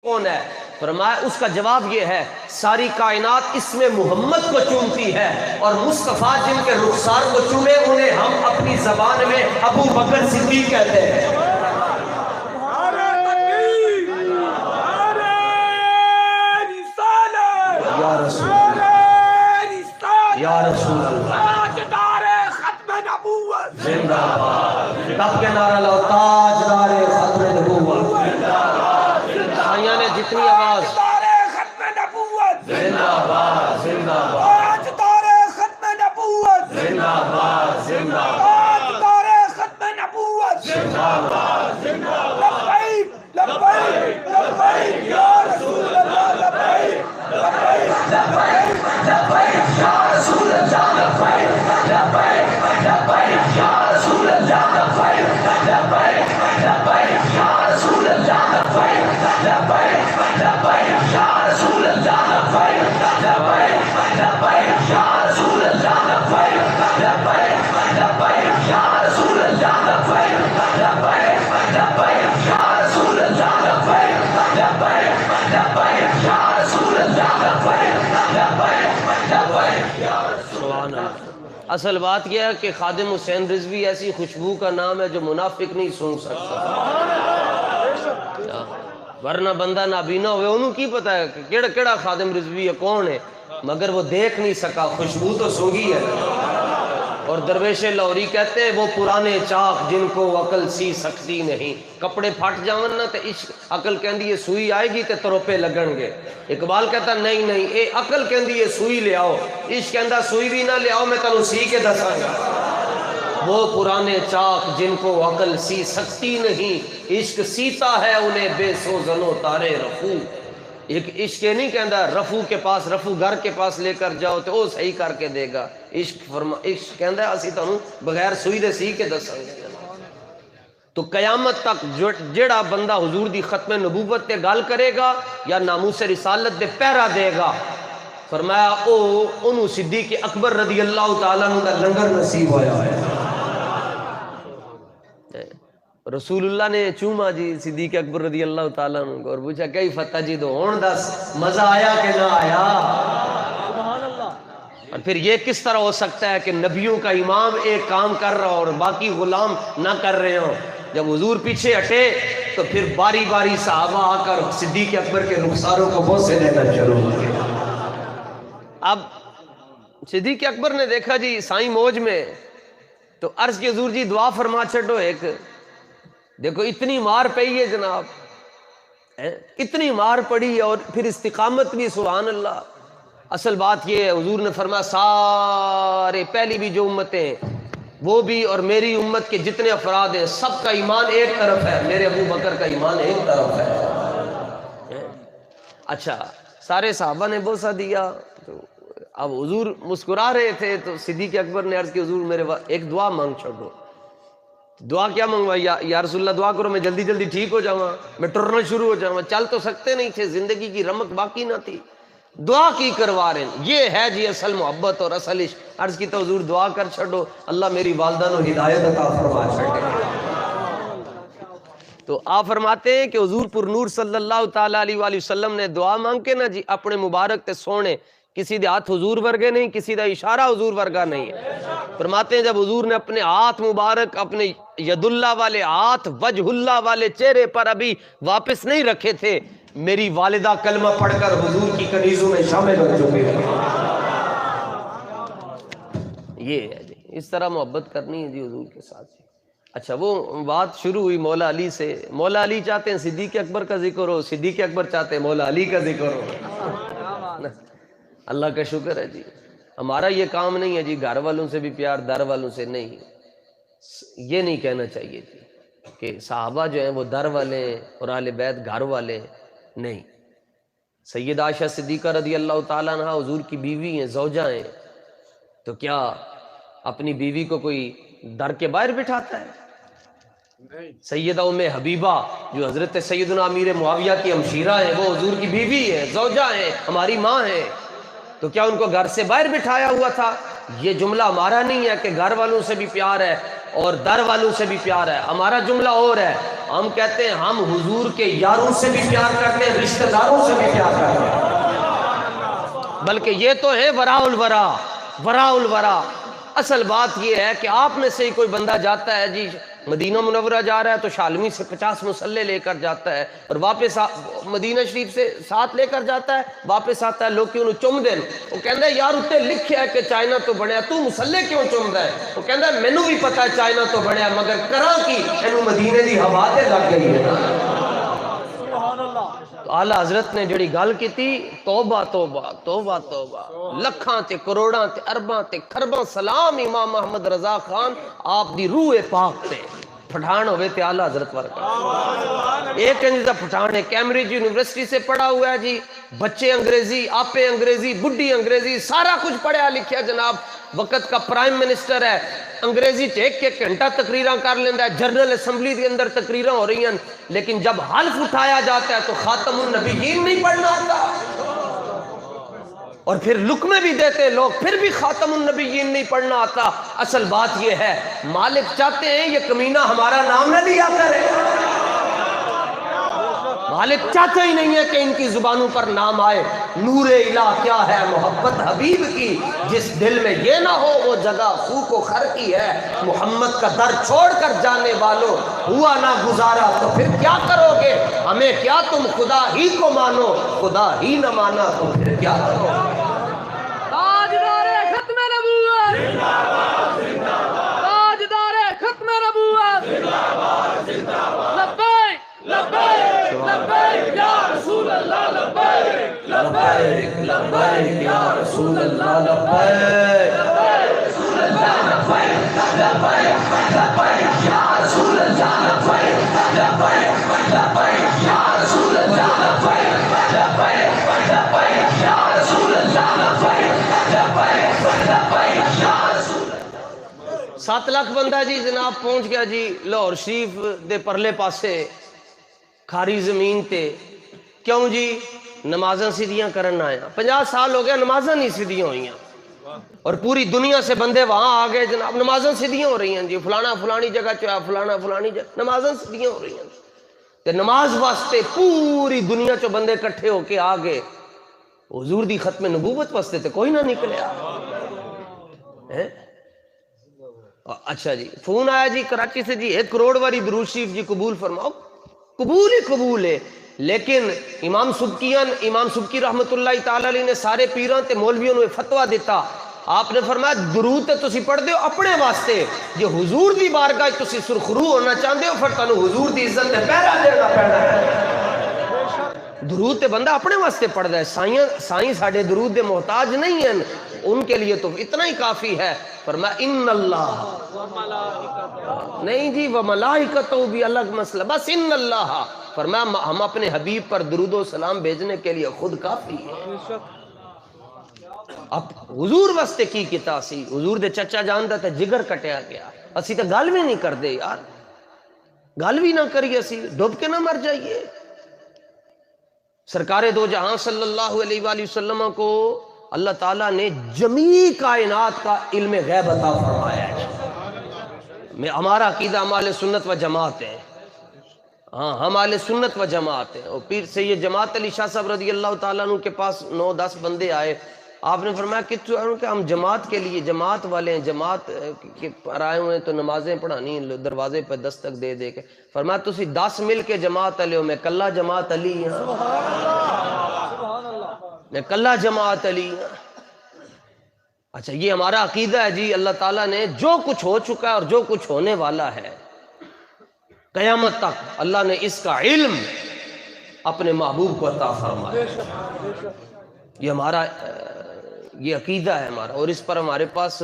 کون ہے؟ فرمایا اس کا جواب یہ ہے ساری کائنات اس میں محمد کو چومتی ہے اور مصطفیٰ جن کے رخسار کو چومے انہیں ہم اپنی زبان میں ابو بکر صدیق کہتے ہیں۔ یا رسول اللہ، یا رسول اللہ، زندہ باد۔ تب کے نعرہ لو، تاجدار ختم نبوت، آئیاں نے جتنی آواز، زندہ باد، زندہ باد، زندہ باد، زندہ باد، زندہ باد، زندہ باد، لبیک لبیک یا رسول اللہ، لبیک لبیک لبیک یا رسول اللہ، لبیک لبیک لبیک یا رسول اللہ، لبیک لبیک لبیک یا رسول اللہ، لبیک لبیک لبیک یا رسول اللہ، لبیک لبیک لبیک یا رسول اللہ، لبیک لبیک لبیک یا رسول اللہ، لبیک لبیک لبیک یا رسول اللہ، لبیک لبیک لبیک یا رسول اللہ، لبیک لبیک لبیک یا رسول اللہ۔ اصل بات یہ ہے کہ خادم حسین رضوی ایسی خوشبو کا نام ہے جو منافق نہیں سونگ سکتا، ورنہ بندہ نابینا ہوئے انہوں کی پتا ہے کہ کیڑا خادم رضوی ہے، کون ہے، مگر وہ دیکھ نہیں سکا، خوشبو تو سونگی ہے۔ اور درویش لاہوری کہتے ہیں وہ پرانے چاک جن کو عقل سی سکتی نہیں، کپڑے پھٹ جاون نا تے عشق عقل کہندی ہے سوئی آئے گی تے تروپے لگن گے، اقبال کہتا نہیں نہیں اے عقل کہندی ہے سوئی لے آؤ، عشق کہندا سوئی بھی نہ لے آؤ میں تنوں سی کے دساں گا۔ وہ پرانے چاک جن کو عقل سی سکتی نہیں، عشق سیتا ہے انہیں بے سوزن و تارے رفو۔ ایک عشق نہیں کہندا رفو کے پاس، رفو گھر کے پاس لے کر جاؤ تو وہ صحیح کر کے دے گا، عشق کہندا اسی تانوں بغیر سوئی دے سی کے دساں گے۔ تو قیامت تک جیڑا بندہ حضور دی ختم نبوت تے گل کرے گا یا ناموس رسالت دے پہرا دے گا، فرمایا او انہوں صدیق اکبر رضی اللہ تعالیٰ عنہ دا لنگر نصیب ہویا ہے۔ رسول اللہ نے چوما جی صدیق اکبر رضی اللہ تعالیٰ عنہ کو اور پوچھا کئی فتح جی دو ہون دس مزہ آیا کہ نہ آیا؟ اور پھر یہ کس طرح ہو سکتا ہے کہ نبیوں کا امام ایک کام کر رہا ہو اور باقی غلام نہ کر رہے ہوں؟ جب حضور پیچھے ہٹے تو پھر باری باری صحابہ آ کر صدیق اکبر کے رخساروں کو بوسے دینا شروع ہو گیا۔ اب صدیق اکبر نے دیکھا جی سائیں موج میں تو عرض کی حضور جی دعا فرما چھڑو ایک، دیکھو اتنی مار پئی ہے جناب، اتنی مار پڑی اور پھر استقامت بھی سبحان اللہ۔ اصل بات یہ ہے حضور نے فرمایا سارے پہلی بھی جو امتیں وہ بھی اور میری امت کے جتنے افراد ہیں سب کا ایمان ایک طرف ہے، میرے ابو بکر کا ایمان ایک طرف ہے۔ اچھا سارے صحابہ نے بوسہ دیا تو اب حضور مسکرا رہے تھے تو صدیق اکبر نے عرض کی حضور میرے ایک دعا مانگ چھوڑو۔ دعا کیا منگوائی؟ یا رسول اللہ دعا کرو میں جلدی جلدی ٹھیک ہو جاؤں، میں ٹرنا شروع ہو جاؤں، چل تو سکتے نہیں تھے، زندگی کی رمق باقی نہ تھی، دعا کی کروا رہے ہیں، یہ ہے جی اصل محبت اور اصل عشق۔ عرض کی تو حضور دعا کر چھڑو اللہ میری والدہ نو ہدایت عطا فرما چھڑے۔ تو آپ فرماتے ہیں کہ حضور پر نور صلی اللہ تعالیٰ علیہ وآلہ وسلم نے دعا مانگ کے نا جی اپنے مبارک تے سونے، کسی دے ہاتھ حضور ورگے نہیں، کسی دا اشارہ حضور ورگا نہیں ہے۔ فرماتے ہیں جب حضور نے اپنے ہاتھ مبارک اپنے ید اللہ والے ہاتھ وجہ اللہ والے چہرے پر ابھی واپس نہیں رکھے تھے، میری والدہ کلمہ پڑھ کر حضور کی کنیزوں میں شامل ہو چکے ہیں۔ یہ ہے جی اس طرح محبت کرنی ہے جی حضور کے ساتھ۔ اچھا وہ بات شروع ہوئی مولا علی سے، مولا علی چاہتے ہیں صدیق اکبر کا ذکر ہو، صدیق اکبر چاہتے ہیں مولا علی کا ذکر ہو۔ اللہ کا شکر ہے جی، ہمارا یہ کام نہیں ہے جی گھر والوں سے بھی پیار در والوں سے نہیں، یہ نہیں کہنا چاہیے جی کہ صحابہ جو ہیں وہ در والے ہیں اور اہل بیت گھر والے ہیں، نہیں۔ سید عائشہ صدیقہ رضی اللہ تعالیٰ عنہ حضور کی بیوی ہیں، زوجہ ہیں، تو کیا اپنی بیوی کو کوئی در کے باہر بٹھاتا ہے؟ سیدہ ام حبیبہ جو حضرت سیدنا امیر معاویہ کی ہمشیرہ ہیں وہ حضور کی بیوی ہے، زوجہ ہیں، ہماری ماں ہیں، تو کیا ان کو گھر سے باہر بٹھایا ہوا تھا؟ یہ جملہ ہمارا نہیں ہے کہ گھر والوں سے بھی پیار ہے اور در والوں سے بھی پیار ہے، ہمارا جملہ اور ہے، ہم کہتے ہیں ہم حضور کے یاروں سے بھی پیار کرتے ہیں، رشتہ داروں سے بھی پیار کرتے ہیں، بلکہ یہ تو ہے وراء الورا، وراء الورا۔ اصل بات یہ ہے کہ آپ میں سے ہی کوئی بندہ جاتا ہے جی مدینہ منورہ جا رہا ہے تو شالمی سے 50 مسلح لے کر جاتا ہے اور واپس مدینہ شریف سے ساتھ لے کر جاتا ہے، واپس آتا ہے لوگ کیوں چم دین، وہ کہندا ہے یار اتنے لکھیا ہے کہ چائنا تو بنیا، تو مسلح کیوں چمدا ہے؟ وہ کہندا ہے مینوں بھی پتا ہے چائنا تو بنیا، مگر کراں کی اینوں مدینے دی ہوا تے لگ گئی ہے۔ تو اعلیٰ حضرت نے جڑی گل کی تھی، توبہ توبہ توبہ توبہ، لکھاں تے کروڑاں تے ارباں تے خرباں سلام امام محمد رضا خان آپ دی روح پاک تے، پٹھان ہوئے تے اعلیٰ حضرت ورکا۔ ایک انجدہ پٹھان ہے، کیمبرج یونیورسٹی سے پڑھا ہوا ہے جی، بچے انگریزی، آپے انگریزی، بڈھی انگریزی، سارا کچھ پڑھیا لکھیا جناب، وقت کا پرائم منسٹر ہے، انگریزی ایک ایک گھنٹہ تقریراں کر لیندہ ہے، جنرل اسمبلی کے اندر تقریراں ہو رہی ہیں، لیکن جب حلف اٹھایا جاتا ہے تو خاتم النبیین نہیں پڑھنا آتا، اور پھر لقمے بھی دیتے لوگ، پھر بھی خاتم النبیین نہیں پڑھنا آتا۔ اصل بات یہ ہے مالک چاہتے ہیں یہ کمینہ ہمارا نام نہ لیا کرے، مالک چاہتے ہی نہیں ہے کہ ان کی زبانوں پر نام آئے۔ نور الہ کیا ہے محبت حبیب کی، جس دل میں یہ نہ ہو وہ جگہ خوک و خر کی ہے، محمد کا در چھوڑ کر جانے والوں ہوا نہ گزارا تو پھر کیا کرو گے، ہمیں کیا تم خدا ہی کو مانو، خدا ہی نہ مانا تو پھر کیا کرو گے۔ تاجدار ختم نبوت، تاجدار ختم نبوت، لبیک لبیک لبیک یا رسول اللہ، لبیک لبیک لبیک یا رسول اللہ، لبیک رسول اللہ، لبیک لبیک لبیک یا رسول اللہ، لبیک لبیک لبیک یا رسول اللہ، لبیک لبیک لبیک یا رسول اللہ، لبیک لبیک لبیک یا رسول اللہ۔ 7 لاکھ بندہ جی جناب پہنچ گیا جی لاہور شریف دے پرلے پاسے کھاری زمین تے، کیوں جی نمازاں سیدھیاں کرن آیا، 50 سال ہو گیا نمازاں نہیں سیدھیاں ہوئیاں، اور پوری دنیا سے بندے وہاں آگئے جناب نمازاں سیدھیاں ہو رہی ہیں جی، فلانا فلانی جگہ چاہا فلانا فلانی جگہ نمازاں سیدھیاں ہو رہی ہیں، تے نماز واسطے پوری دنیا چو بندے کٹھے ہو کے آگئے، حضور دی ختم نبوت واسطے تے کوئی نہ نکلیا۔ اچھا جی فون آیا جی کراچی سے جی 1 کروڑ واری درود شریف جی قبول فرماؤ، قبول ہی قبول ہے، لیکن امام سبکی رحمت اللہ تعالی علیہ نے سارے پیران تے مولویوں نے فتوہ دیتا، آپ نے فرمایا درود تے تسی پڑھ دیو اپنے واسطے، جو حضور دی بارگاہ تسی سرخرو ہونا چاہتے ہو پھر تانوں حضور دی عزت تے پہرا دینا پینا ہے۔ درود تے بندہ اپنے واسطے پڑھ دا ہے، سائیں ساڑھے درود دے محتاج نہیں ہیں، ان کے لیے تو اتنا ہی کافی ہے۔ فرمایا ان اللہ نہیں جی وملائکتہ بھی الگ مسئلہ، بس ان اللہ، فرمایا ہم اپنے حبیب پر درود و سلام بھیجنے کے لیے خود کافی ہے۔ اب حضور واسطے کی کیتا سی، حضور دے چچا جاندا تے جگر کٹیا گیا، اسی تے گل بھی نہیں کر دے یار، گل بھی نہ کریے، اسی ڈوب کے نہ مر جائیے۔ سرکار دو جہاں صلی اللہ علیہ وآلہ وسلم کو اللہ تعالیٰ نے جمیع کائنات کا علم غیب عطا فرمایا ہے۔ ہمارا عقیدہ ہم اہل سنت و جماعت ہے، ہاں ہم اہل سنت و جماعت ہیں، اور پیر سید جماعت علی شاہ صاحب رضی اللہ تعالیٰ عنہ کے پاس 9-10 بندے آئے، آپ نے فرمایا کہ ہم جماعت کے لیے جماعت والے ہیں، جماعت کے پر آئے ہوئے تو نمازیں پڑھانی دروازے پہ دستک دے دے کے، فرمایا تسی 10 مل کے جماعت علی ہو، میں کلہ جماعت علی ہاں، میں کلہ جماعت علی ہاں۔ اچھا یہ ہمارا عقیدہ ہے جی، اللہ تعالیٰ نے جو کچھ ہو چکا ہے اور جو کچھ ہونے والا ہے قیامت تک، اللہ نے اس کا علم اپنے محبوب کو عطا فرمایا، یہ ہمارا یہ عقیدہ ہے ہمارا، اور اس پر ہمارے پاس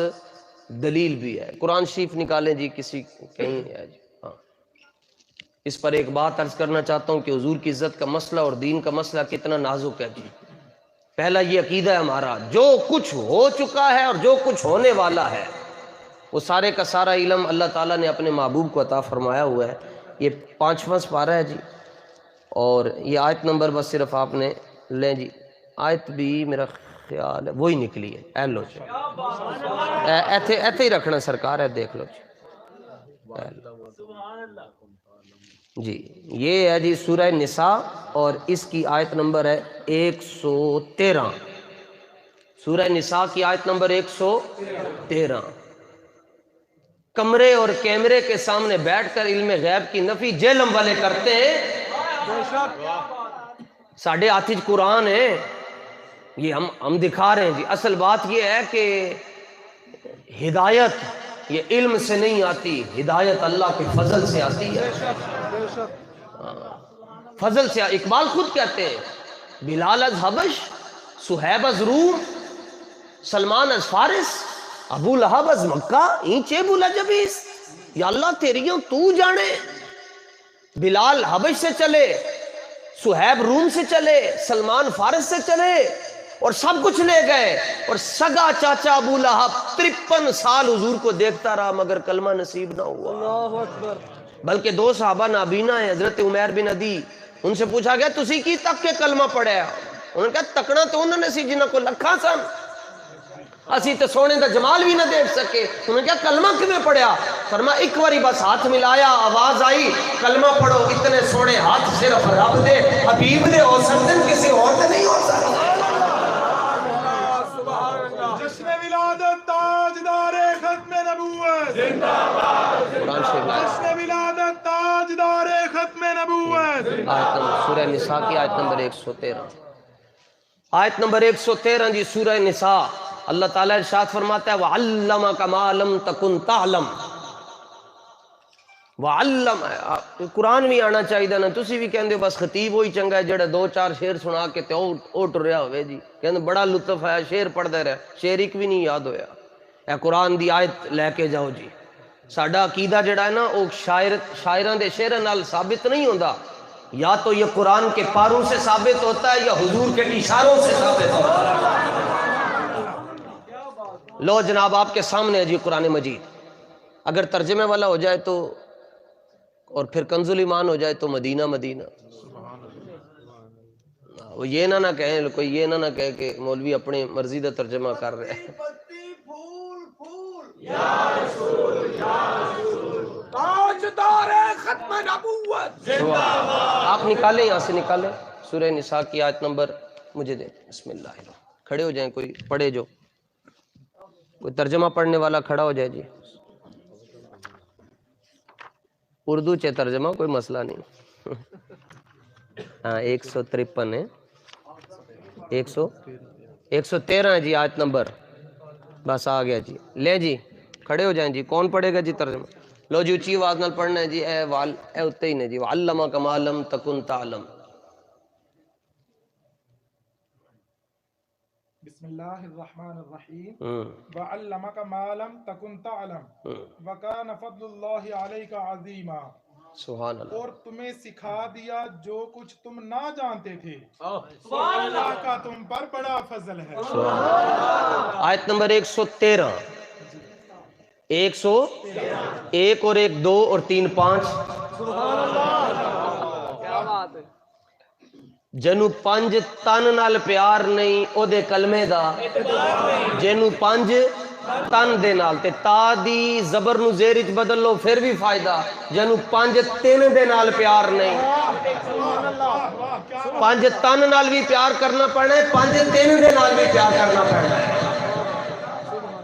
دلیل بھی ہے۔ قرآن شریف نکالیں جی، کسی کہیں ہے جی، ہاں اس پر ایک بات عرض کرنا چاہتا ہوں کہ حضور کی عزت کا مسئلہ اور دین کا مسئلہ کتنا نازک ہے جی۔ پہلا یہ عقیدہ ہے ہمارا، جو کچھ ہو چکا ہے اور جو کچھ ہونے والا ہے وہ سارے کا سارا علم اللہ تعالیٰ نے اپنے محبوب کو عطا فرمایا ہوا ہے۔ یہ 5واں سپارہ ہے جی، اور یہ آیت نمبر بس صرف آپ نے لیں جی، آیت بھی میرا خیال ہے وہی نکلی ہے، اے لو جی، ایتھے ہی رکھنا سرکار ہے، دیکھ لو جی، جی یہ ہے جی سورہ نساء اور اس کی آیت نمبر ہے 113. سورہ نساء کی آیت نمبر 113. کمرے اور کیمرے کے سامنے بیٹھ کر علم غیب کی نفی جہلم والے کرتے ہیں. ساڑھے ہاتھ قرآن ہے، یہ ہم دکھا رہے ہیں جی. اصل بات یہ ہے کہ ہدایت یہ علم سے نہیں آتی، ہدایت اللہ کے فضل سے آتی ہے. فضل سے. اقبال خود کہتے ہیں بلال از حبش، صہیب از روم، سلمان از فارس، ابو لہب از مکہ، اینچے بولا جبیس. یا اللہ تیریوں تو جانے. بلال حبش سے چلے، صہیب روم سے چلے، سلمان فارس سے چلے اور سب کچھ لے گئے، اور سگا چاچا ابو لہب 53 سال حضور کو دیکھتا رہا مگر کلمہ نصیب نہ ہوا. اللہ اکبر. بلکہ 2 صحابہ نابینا ہیں، حضرت عمیر بن عدی. ان سے پوچھا گیا تسی کی تک کے کلمہ پڑھیا؟ انہوں نے کہا تکنا تو انہوں نے سی جنہ کو لکھا سن، اسی تو سونے دا جمال بھی نہ دیکھ سکے. انہوں نے کہا کلمہ کیویں پڑھیا؟ فرمایا ایک باری بس ہاتھ ملایا، آواز آئی کلمہ پڑھو. اتنے سونے ہاتھ صرف رب دے حبیب دے ہو سکتے ہیں، کسی اور دے نہیں ہو سکتے. جشن ولادت تاجدار ختم نبوت زندہ باد. قرآن شریف جشن ولادت تاجدار ختم نبوت. آیت نمبر سورہ نساء کی آیت نمبر 113. آیت نمبر 113 جی سورہ نساء. اللہ تعالیٰ ارشاد فرماتا ہے وَعَلَّمَكَ مَا لَمْ تَكُنْ تَعْلَمْ. وَعَلَّمَ قرآن بھی آنا چاہیے نا. تسی بھی کہندے ہو بس خطیب وہی چنگا ہے جڑا 2-4 شعر سنا کے تے او ٹر رہا ہوئے جی. کہندے بڑا لطف ہے، شعر پڑھدا رہا، شعر ایک بھی نہیں یاد ہویا. اے قرآن دی آیت لے کے جاؤ جی. ساڈا عقیدہ جڑا ہے نا وہ شاعراں دے شعراں نال ثابت نہیں ہوندا. یا تو یہ قرآن کے پاروں سے ثابت ہوتا ہے یا حضور کے اشاروں سے ثابت ہوتا ہے. لو جناب آپ کے سامنے ہے جی قرآن مجید. اگر ترجمے والا ہو جائے تو اور پھر کنز الایمان ہو جائے تو مدینہ مدینہ. وہ یہ نہ کہیں، کوئی یہ نہ کہے کہ مولوی اپنی مرضی کا ترجمہ کر رہے ہیں. تاجدار ختم نبوت زندہ باد. آپ نکالیں یہاں سے، نکالیں سورہ نساء کی آیت نمبر مجھے دیں. بسم اللہ الرحمن الرحیم. کھڑے ہو جائیں، کوئی پڑھے، جو کوئی ترجمہ پڑھنے والا کھڑا ہو جائے جی. اردو چے ترجمہ کوئی مسئلہ نہیں. ہاں 153 ہے، 113 ہے جی آیت نمبر. بس آ گیا جی. لے جی کھڑے ہو جائیں جی. کون پڑھے گا جی ترجمہ؟ لو جی اچھی آواز نال پڑھنا ہے جی. اے اتنے ہی نے جی. وَعَلَّمَكَ مَا لَمْ تَكُنْ تَعْلَمْ. بسم اللہ الرحمن الرحیم. وَعَلَّمَكَ مَا لَمْ تَكُنْ تَعْلَمْ وَكَانَ فَضْلُ اللَّهِ عَلَيْكَ عَظِيمًا. سبحان اللہ. اور تمہیں سکھا دیا جو کچھ تم نہ جانتے تھے، اللہ کا تم پر بڑا فضل ہے. آیت نمبر 113. 101 اور 1 2 اور 3 5. جنو 5 تن نال پیار نہیں او دے کلمے دا، جنو 5 تن دے نال تے تا دی زبر نو زیر وچ بدل لو پھر بھی فائدہ. جنو 5 تن دے نال پیار نہیں، 5 تن نال بھی پیار کرنا پڑنا ہے، 5 تن دے نال بھی پیار کرنا پڑنا ہے.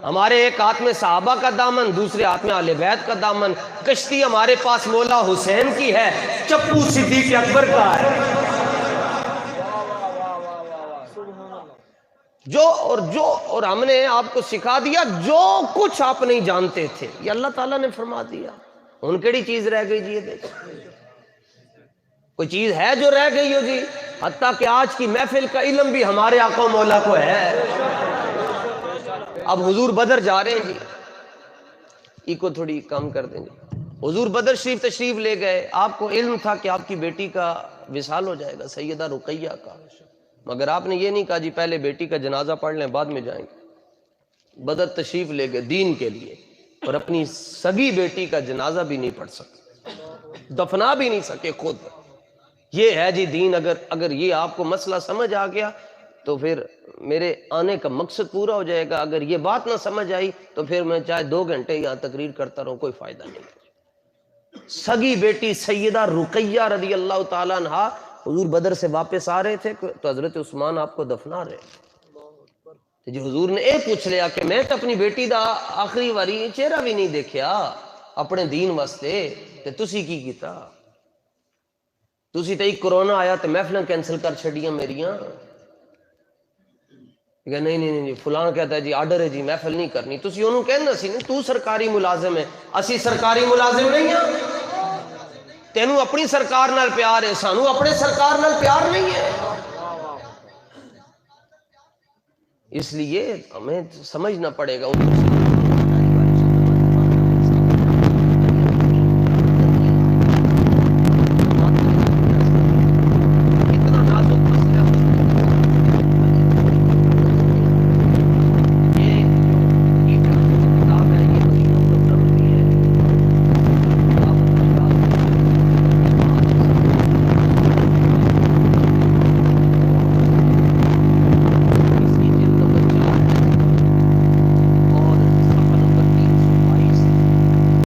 ہمارے ایک ہاتھ میں صحابہ کا دامن، دوسرے ہاتھ میں اہل بیت کا دامن. کشتی ہمارے پاس مولا حسین کی ہے، چپو صدیق اکبر کا ہے. اور ہم نے آپ کو سکھا دیا جو کچھ آپ نہیں جانتے تھے، یہ اللہ تعالیٰ نے فرما دیا. ان کیڑی چیز رہ گئی جی؟ یہ دیکھ کوئی چیز ہے جو رہ گئی ہو جی؟ حتیٰ کہ آج کی محفل کا علم بھی ہمارے آقا مولا کو ہے. اب حضور بدر جا رہے ہیں جی، ای کو تھوڑی کم کر دیں گے. حضور بدر شریف تشریف لے گئے. آپ کو علم تھا کہ آپ کی بیٹی کا وصال ہو جائے گا، سیدہ رقیہ کا، مگر آپ نے یہ نہیں کہا جی پہلے بیٹی کا جنازہ پڑھ لیں بعد میں جائیں گے. بدر تشریف لے گئے دین کے لیے، اور اپنی سگی بیٹی کا جنازہ بھی نہیں پڑھ سکے، دفنا بھی نہیں سکے خود. یہ ہے جی دین. اگر یہ آپ کو مسئلہ سمجھ آ گیا تو پھر میرے آنے کا مقصد پورا ہو جائے گا. اگر یہ بات نہ سمجھ آئی تو پھر میں چاہے 2 گھنٹے یہاں تقریر کرتا رہوں، کوئی فائدہ نہیں. سگی بیٹی سیدہ رقیہ رضی اللہ تعالیٰ عنہ حضور بدر سے واپس آ رہے تھے تو حضرت عثمان آپ کو دفنا رہے، جو حضور نے اے پوچھ لیا کہ میں تو اپنی بیٹی دا آخری واری چہرہ بھی نہیں دیکھیا اپنے دین واسطے، تے تسی کی کیتا؟ تسی تے کرونا آیا تے محفلاں کینسل کر چھڑیاں میریاں، کہ نہیں فلاں کہتا ہے جی آرڈر ہے جی محفل نہیں کرنی، تسی انہوں کہنا سی نہیں تو سرکاری ملازم ہے، اسی سرکاری ملازم نہیں ہیں، تینوں اپنی سرکار نال پیار ہے، سانوں اپنے سرکار نال پیار نہیں ہے۔ اس لیے ہمیں سمجھنا پڑے گا